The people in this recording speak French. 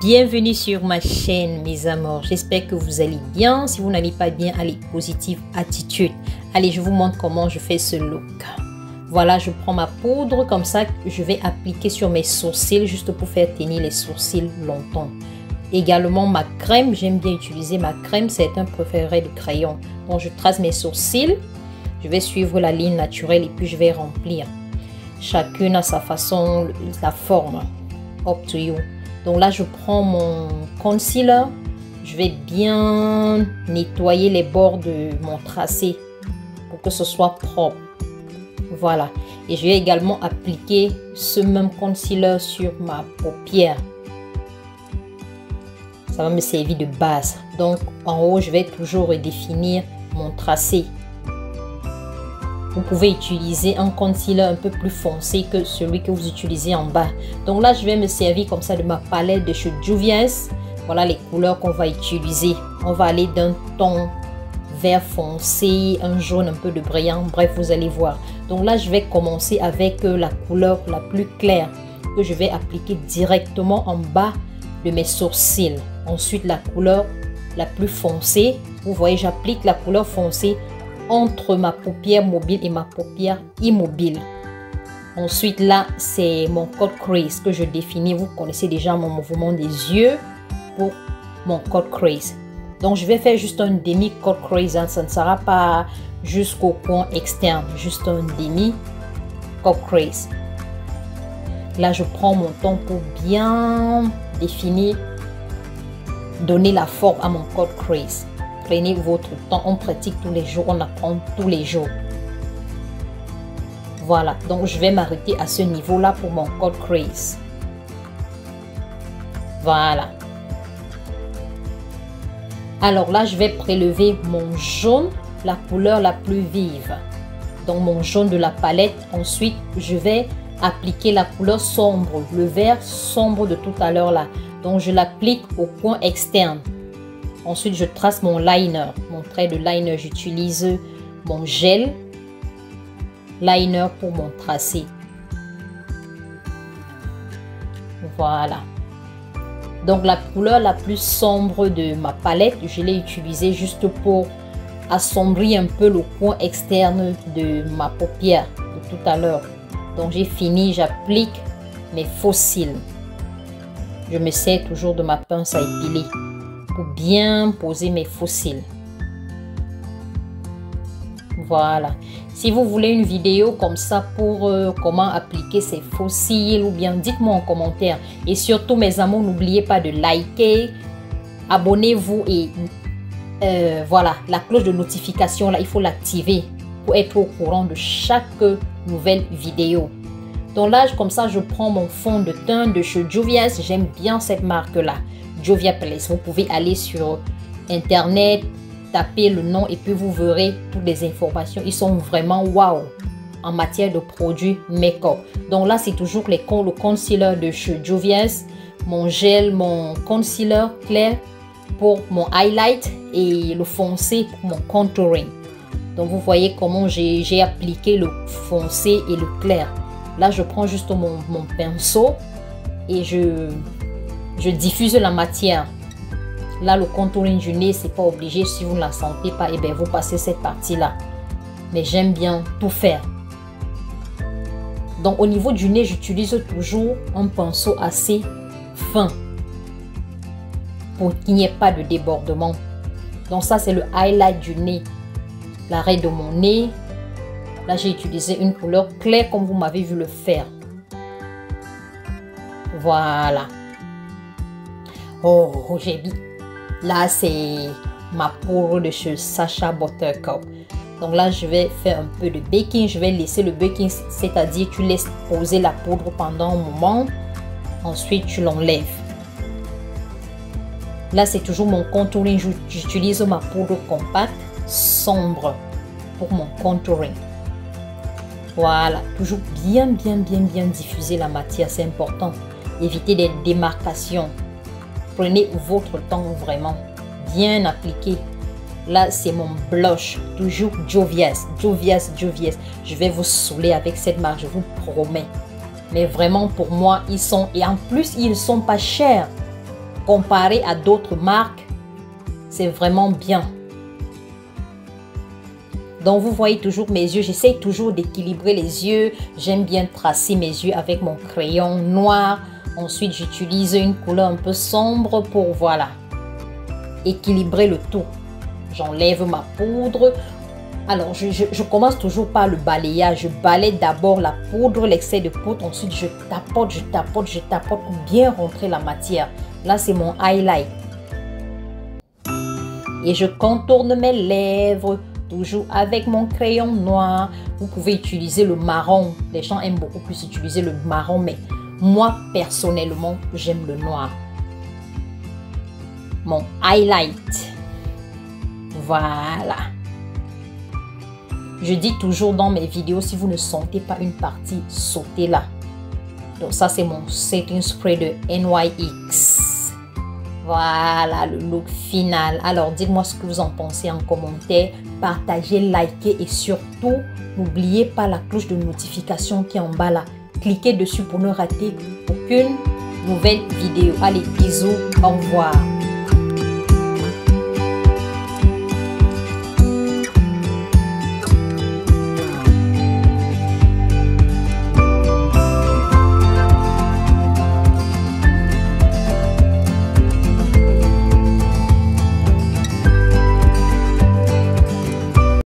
Bienvenue sur ma chaîne mes amours, j'espère que vous allez bien. Si vous n'allez pas bien, allez, positive attitude. Allez, je vous montre comment je fais ce look. Voilà, je prends ma poudre comme ça, je vais appliquer sur mes sourcils juste pour faire tenir les sourcils longtemps. Également ma crème, j'aime bien utiliser ma crème, c'est un préféré de crayon. Donc je trace mes sourcils, je vais suivre la ligne naturelle et puis je vais remplir. Chacune à sa façon, la forme, up to you. Donc là, je prends mon concealer, je vais bien nettoyer les bords de mon tracé pour que ce soit propre. Voilà. Et je vais également appliquer ce même concealer sur ma paupière. Ça va me servir de base. Donc en haut, je vais toujours redéfinir mon tracé. Vous pouvez utiliser un concealer un peu plus foncé que celui que vous utilisez en bas. Donc là, je vais me servir comme ça de ma palette de chez Juvia's. Voilà les couleurs qu'on va utiliser. On va aller d'un ton vert foncé, un jaune un peu de brillant. Bref, vous allez voir. Donc là, je vais commencer avec la couleur la plus claire que je vais appliquer directement en bas de mes sourcils. Ensuite, la couleur la plus foncée. Vous voyez, j'applique la couleur foncée entre ma paupière mobile et ma paupière immobile. Ensuite là, c'est mon cut crease que je définis. Vous connaissez déjà mon mouvement des yeux pour mon cut crease. Donc je vais faire juste un demi cut crease, hein. Ça ne sera pas jusqu'au coin externe, juste un demi cut crease. Là je prends mon temps pour bien définir, donner la forme à mon cut crease. Prenez votre temps, on pratique tous les jours, on apprend tous les jours. Voilà, donc je vais m'arrêter à ce niveau-là pour mon cut crease. Voilà. Alors là, je vais prélever mon jaune, la couleur la plus vive. Donc mon jaune de la palette. Ensuite, je vais appliquer la couleur sombre, le vert sombre de tout à l'heure là. Donc je l'applique au coin externe. Ensuite, je trace mon liner, mon trait de liner. J'utilise mon gel liner pour mon tracé. Voilà. Donc, la couleur la plus sombre de ma palette, je l'ai utilisée juste pour assombrir un peu le coin externe de ma paupière de tout à l'heure. Donc, j'ai fini, j'applique mes faux cils. Je me sers toujours de ma pince à épiler pour bien poser mes faux cils. Voilà. Si vous voulez une vidéo comme ça pour comment appliquer ces faux cils, ou bien dites-moi en commentaire. Et surtout mes amours, n'oubliez pas de liker, abonnez-vous et voilà, la cloche de notification là, il faut l'activer pour être au courant de chaque nouvelle vidéo. Donc là, comme ça, je prends mon fond de teint de chez Juvia's. J'aime bien cette marque là. Jovia Place. Vous pouvez aller sur internet, taper le nom et puis vous verrez toutes les informations. Ils sont vraiment wow en matière de produits make-up. Donc là, c'est toujours le concealer de chez Juvia's, mon gel, mon concealer clair pour mon highlight et le foncé pour mon contouring. Donc vous voyez comment j'ai appliqué le foncé et le clair. Là, je prends juste mon pinceau et je diffuse la matière. Là, le contouring du nez, c'est pas obligé. Si vous ne la sentez pas, et bien vous passez cette partie-là. Mais j'aime bien tout faire. Donc, au niveau du nez, j'utilise toujours un pinceau assez fin pour qu'il n'y ait pas de débordement. Donc, ça, c'est le highlight du nez. L'arrêt de mon nez. Là, j'ai utilisé une couleur claire comme vous m'avez vu le faire. Voilà. Oh, j'ai mis. Là, c'est ma poudre de chez Sacha Buttercup. Donc là, je vais faire un peu de baking. Je vais laisser le baking, c'est-à-dire tu laisses poser la poudre pendant un moment. Ensuite, tu l'enlèves. Là, c'est toujours mon contouring. J'utilise ma poudre compacte sombre pour mon contouring. Voilà, toujours bien diffuser la matière, c'est important. Évitez des démarcations. Prenez votre temps vraiment, bien appliqué. Là, c'est mon blush, toujours Juvia's. Je vais vous saouler avec cette marque, je vous promets. Mais vraiment, pour moi, ils sont... Et en plus, ils sont pas chers. comparé à d'autres marques, c'est vraiment bien. Donc, vous voyez toujours mes yeux. J'essaye toujours d'équilibrer les yeux. J'aime bien tracer mes yeux avec mon crayon noir. Ensuite, j'utilise une couleur un peu sombre pour, voilà, équilibrer le tout. J'enlève ma poudre. Alors, je commence toujours par le balayage. Je balaye d'abord la poudre, l'excès de poudre. Ensuite, je tapote pour bien rentrer la matière. Là, c'est mon highlight. Et je contourne mes lèvres, toujours avec mon crayon noir. Vous pouvez utiliser le marron. Les gens aiment beaucoup plus utiliser le marron, mais moi, personnellement, j'aime le noir. Mon highlight. Voilà. Je dis toujours dans mes vidéos, si vous ne sentez pas une partie, sautez-la. Donc ça, c'est mon setting spray de NYX. Voilà le look final. Alors, dites-moi ce que vous en pensez en commentaire. Partagez, likez et surtout, n'oubliez pas la cloche de notification qui est en bas là. Cliquez dessus pour ne rater aucune nouvelle vidéo. Allez, bisous, au revoir.